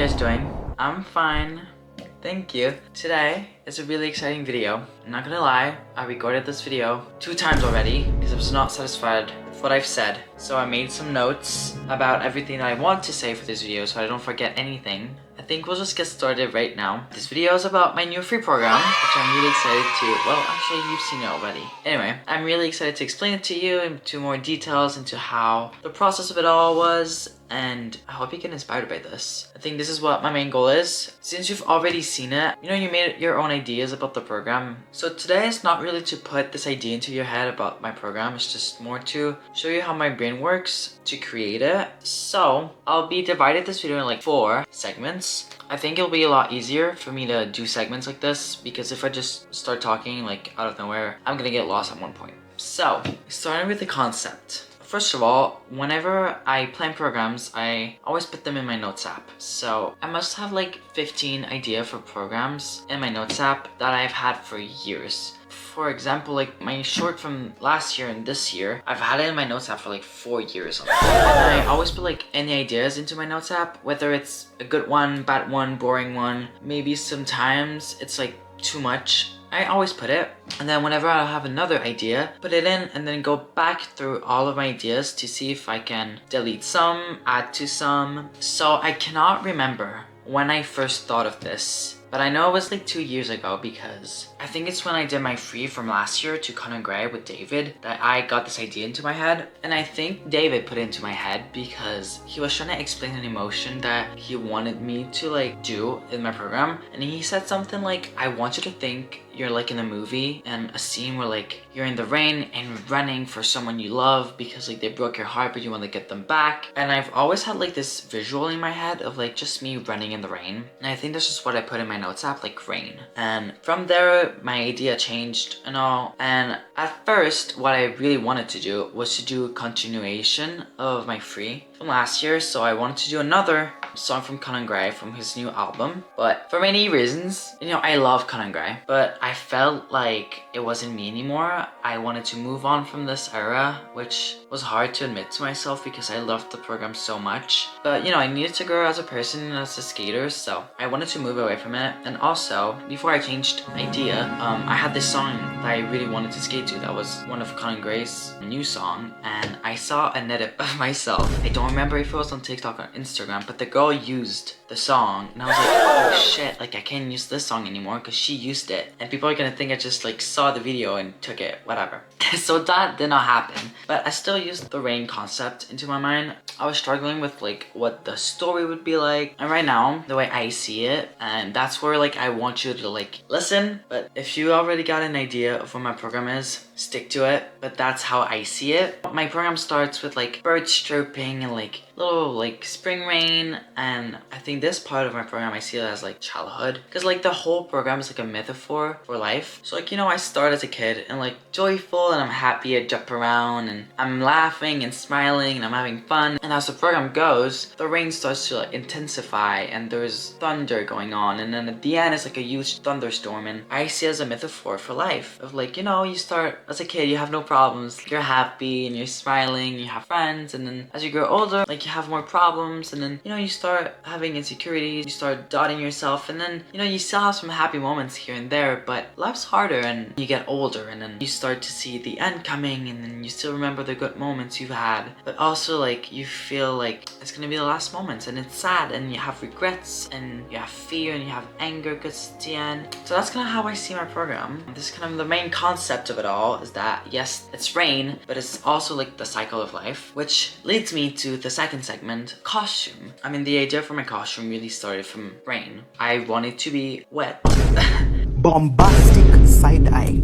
guys doing? I'm fine. Thank you. Today is a really exciting video. I'm not gonna lie, I recorded this video 2 times already because I was not satisfied with what I've said. So I made some notes about everything that I want to say for this video so I don't forget anything. I think we'll just get started right now. This video is about my new free program, which I'm really excited to, well, actually you've seen it already. Anyway, I'm really excited to explain it to you into more details into how the process of it all was, and I hope you get inspired by this. I think this is what my main goal is. Since you've already seen it, you know, you made your own ideas about the program. So today is not really to put this idea into your head about my program, it's just more to show you how my brain works to create it. So I'll be divided this video in like 4 segments. I think it'll be a lot easier for me to do segments like this because if I just start talking like out of nowhere, I'm gonna get lost at one point. So starting with the concept. First of all, whenever I plan programs, I always put them in my notes app. So I must have like 15 ideas for programs in my notes app that I've had for years. For example, like my short from last year and this year, I've had it in my notes app for like 4 years already. And I always put like any ideas into my notes app, whether it's a good one, bad one, boring one. Maybe sometimes it's like too much. I always put it, and then whenever I have another idea, put it in and then go back through all of my ideas to see if I can delete some, add to some. So I cannot remember when I first thought of this, but I know it was like 2 years ago because I think it's when I did my free from last year to Conan Gray with David that I got this idea into my head. And I think David put it into my head because he was trying to explain an emotion that he wanted me to like do in my program. And he said something like, I want you to think you're like in a movie and a scene where like you're in the rain and running for someone you love because like they broke your heart but you want to get them back. And I've always had like this visual in my head of like just me running in the rain. And I think that's just what I put in my notes app, like rain. And from there my idea changed and all. And at first what I really wanted to do was to do a continuation of my free from last year. So I wanted to do another song from Conan Gray from his new album, but for many reasons, you know, I love Conan Gray, but I felt like it wasn't me anymore. I wanted to move on from this era, which was hard to admit to myself because I loved the program so much. But you know, I needed to grow as a person and as a skater, so I wanted to move away from it. And also, before I changed idea, I had this song that I really wanted to skate to that was one of Conan Gray's new song, and I saw an edit of myself. I don't remember if it was on TikTok or Instagram, but the girl used the song and I was like, oh shit, like I can't use this song anymore because she used it and people are gonna think I just like saw the video and took it, whatever. So that did not happen, but I still used the rain concept into my mind. I was struggling with like what the story would be like, and right now the way I see it, and that's where like I want you to like listen, but if you already got an idea of what my program is, stick to it. But that's how I see it. My program starts with like birds chirping and like little like spring rain, and I think this part of my program I see it as like childhood because like the whole program is like a metaphor for life. So like, you know, I start as a kid and like joyful and I'm happy, I jump around and I'm laughing and smiling and I'm having fun, and as the program goes the rain starts to like intensify and there's thunder going on, and then at the end it's like a huge thunderstorm, and I see it as a metaphor for life of like, you know, you start as a kid, you have no problems, you're happy and you're smiling, you have friends, and then as you grow older like you have more problems, and then you know you start having insecurities, you start doubting yourself, and then you know you still have some happy moments here and there, but life's harder and you get older, and then you start to see the end coming, and then you still remember the good moments you've had, but also like you feel like it's gonna be the last moments and it's sad and you have regrets and you have fear and you have anger because it's the end. So that's kind of how I see my program. This is kind of the main concept of it all, is that yes, it's rain, but it's also like the cycle of life, which leads me to the second segment, costume. I mean, the idea for my costume really started from rain. I wanted to be wet. Bombastic side eye.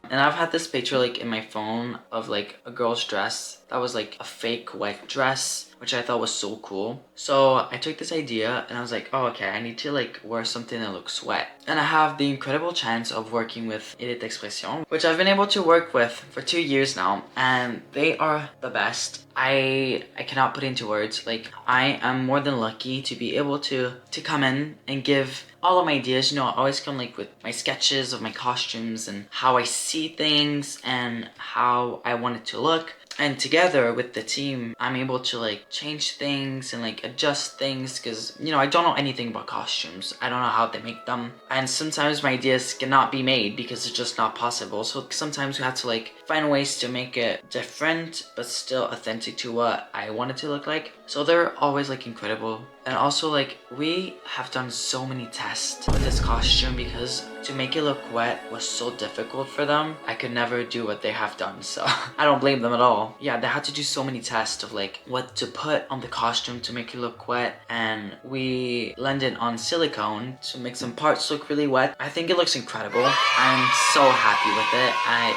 And I've had this picture like in my phone of like a girl's dress that was like a fake wet dress, which I thought was so cool. So I took this idea and I was like, oh okay, I need to like wear something that looks wet. And I have the incredible chance of working with Edit Expression, which I've been able to work with for 2 years now, and they are the best. I cannot put into words. Like, I am more than lucky to be able to come in and give all of my ideas. You know, I always come like with my sketches of my costumes and how I see things and how I want it to look. And together with the team, I'm able to like change things and like adjust things because, you know, I don't know anything about costumes. I don't know how they make them. And sometimes my ideas cannot be made because it's just not possible. So sometimes we have to like find ways to make it different but still authentic to what I want it to look like. So they're always like incredible. And also like we have done so many tests with this costume because to make it look wet was so difficult for them. I could never do what they have done, so I don't blame them at all. Yeah, they had to do so many tests of like what to put on the costume to make it look wet, and we landed on silicone to make some parts look really wet. I think it looks incredible. I'm so happy with it.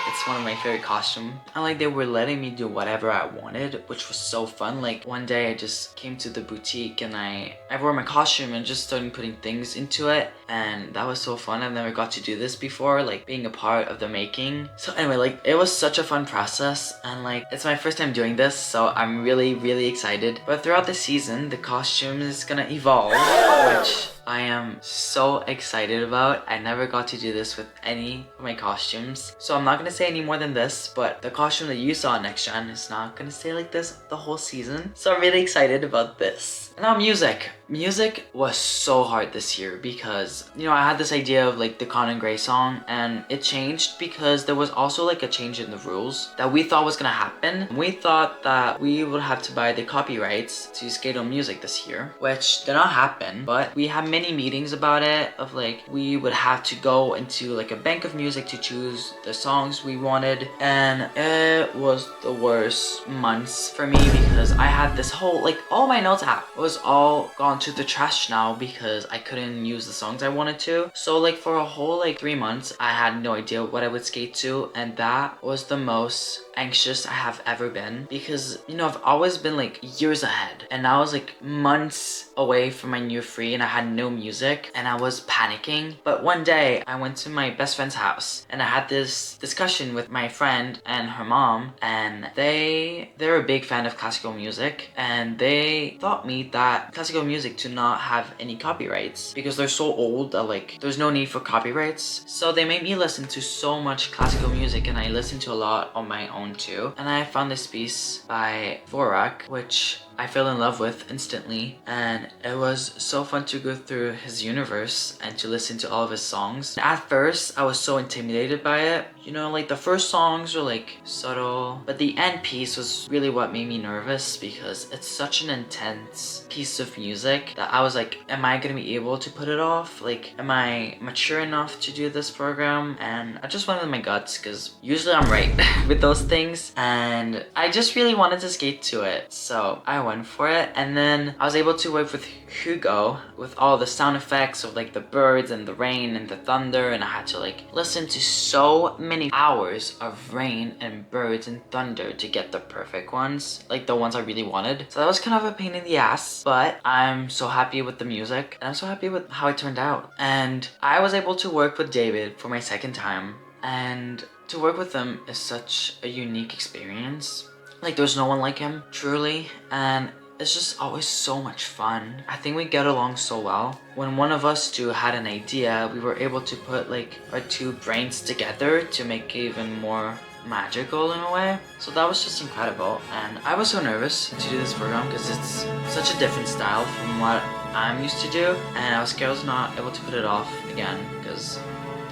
It's one of my favorite costumes. And like they were letting me do whatever I wanted, which was so fun. Like one day I just came to the boutique and I wore my costume and just started putting things into it, and that was so fun. I've never got to do this before, like being a part of the making. So anyway, like it was such a fun process, and like it's my first time doing this, so I'm really excited. But throughout the season, the costume is gonna evolve, which I am so excited about. I never got to do this with any of my costumes, so I'm not gonna say any more than this, but the costume that you saw in Next Gen is not gonna stay like this the whole season. So I'm really excited about this. Now music. Music was so hard this year because, you know, I had this idea of like the Conan Gray song, and it changed because there was also like a change in the rules that we thought was gonna happen. We thought that we would have to buy the copyrights to Skate on Music this year, which did not happen, but we had many meetings about it of like we would have to go into like a bank of music to choose the songs we wanted, and it was the worst months for me because I had this whole like all my notes app was all gone to the trash now because I couldn't use the songs I wanted to. So like for a whole like 3 months I had no idea what I would skate to, and that was the most anxious I have ever been because, you know, I've always been like years ahead, and I was like months away from my new free and I had no music and I was panicking. But one day I went to my best friend's house and I had this discussion with my friend and her mom, and they're a big fan of classical music, and they taught me that classical music to not have any copyrights because they're so old that like there's no need for copyrights. So they made me listen to so much classical music, and I listened to a lot on my own too. And I found this piece by Vorak, which I fell in love with instantly, and it was so fun to go through his universe and to listen to all of his songs. At first, I was so intimidated by it. You know, like the first songs were like subtle, but the end piece was really what made me nervous because it's such an intense piece of music that I was like, am I gonna be able to put it off? Like, am I mature enough to do this program? And I just went with my guts because usually I'm right with those things, and I just really wanted to skate to it. So I went for it, and then I was able to work with Hugo with all the sound effects of like the birds and the rain and the thunder, and I had to like listen to so many hours of rain and birds and thunder to get the perfect ones, like the ones I really wanted. So that was kind of a pain in the ass, but I'm so happy with the music and I'm so happy with how it turned out. And I was able to work with David for my second time, and to work with him is such a unique experience. Like there's no one like him, truly, and it's just always so much fun. I think we get along so well. When one of us two had an idea, we were able to put like our two brains together to make it even more magical in a way. So that was just incredible, and I was so nervous to do this program because it's such a different style from what I'm used to do, and I was scared I was not able to put it off again because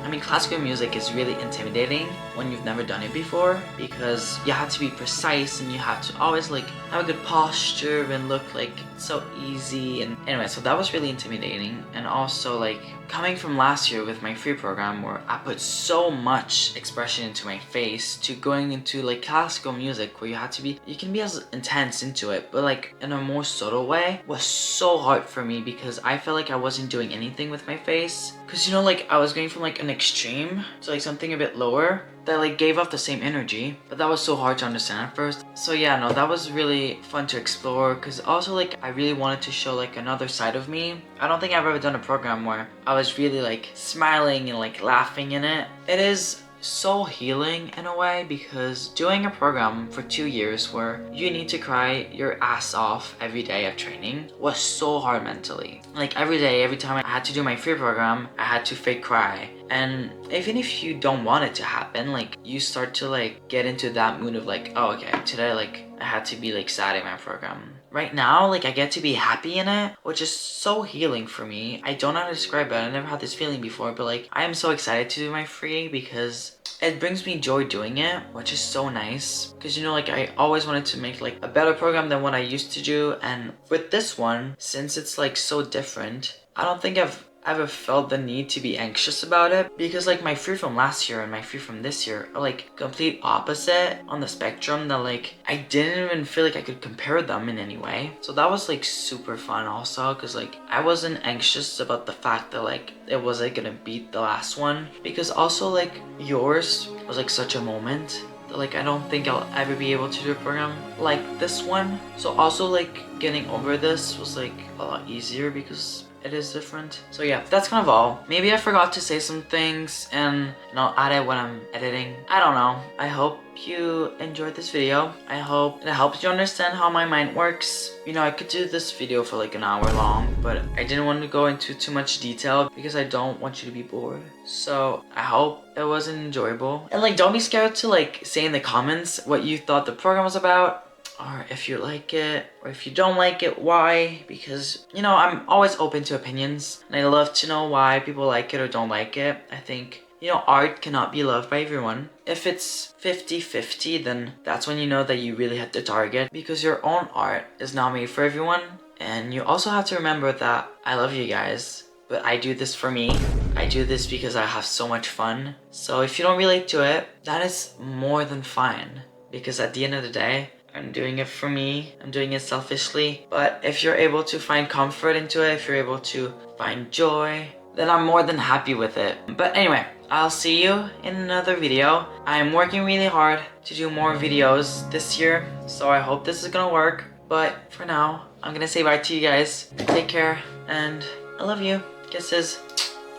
I mean, classical music is really intimidating when you've never done it before because you have to be precise and you have to always like have a good posture and look like it's so easy. And anyway, so that was really intimidating. And also like coming from last year with my free program where I put so much expression into my face to going into like classical music where you can be as intense into it, but like in a more subtle way, was so hard for me because I felt like I wasn't doing anything with my face. Cause you know, like I was going from like an extreme to like something a bit lower that like gave off the same energy, but that was so hard to understand at first. So yeah, no, that was really fun to explore because also like I really wanted to show like another side of me. I don't think I've ever done a program where I was really like smiling and like laughing in it. It is so healing in a way, because doing a program for 2 years where you need to cry your ass off every day of training was so hard mentally. Like every day, every time I had to do my free program, I had to fake cry. And even if you don't want it to happen, like you start to like get into that mood of like, oh okay, today like I had to be like sad in my program. Right now, like I get to be happy in it, which is so healing for me. I don't know how to describe it. I never had this feeling before, but like I am so excited to do my free because it brings me joy doing it, which is so nice. Because you know, like I always wanted to make like a better program than what I used to do, and with this one, since it's like so different, I don't think I've ever felt the need to be anxious about it, because like my free from last year and my free from this year are like complete opposite on the spectrum, that like I didn't even feel like I could compare them in any way. So that was like super fun also, because like I wasn't anxious about the fact that like it wasn't gonna beat the last one, because also like yours was like such a moment that like I don't think I'll ever be able to do a program like this one. So also like getting over this was like a lot easier because it is different. So yeah, that's kind of all. Maybe I forgot to say some things and I'll add it when I'm editing. I don't know. I hope you enjoyed this video. I hope it helps you understand how my mind works. You know, I could do this video for like an hour long, but I didn't want to go into too much detail because I don't want you to be bored. So I hope it was enjoyable. And like, don't be scared to like say in the comments what you thought the program was about, or if you like it, or if you don't like it, why? Because, you know, I'm always open to opinions, and I love to know why people like it or don't like it. I think, you know, art cannot be loved by everyone. If it's 50-50, then that's when you know that you really hit the target, because your own art is not made for everyone. And you also have to remember that I love you guys, but I do this for me. I do this because I have so much fun. So if you don't relate to it, that is more than fine, because at the end of the day, I'm doing it for me. I'm doing it selfishly. But if you're able to find comfort into it, if you're able to find joy, then I'm more than happy with it. But anyway, I'll see you in another video. I'm working really hard to do more videos this year, so I hope this is gonna work. But for now, I'm gonna say bye to you guys. Take care, and I love you. Kisses.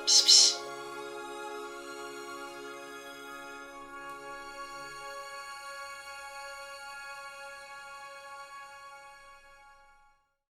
Psh, psh.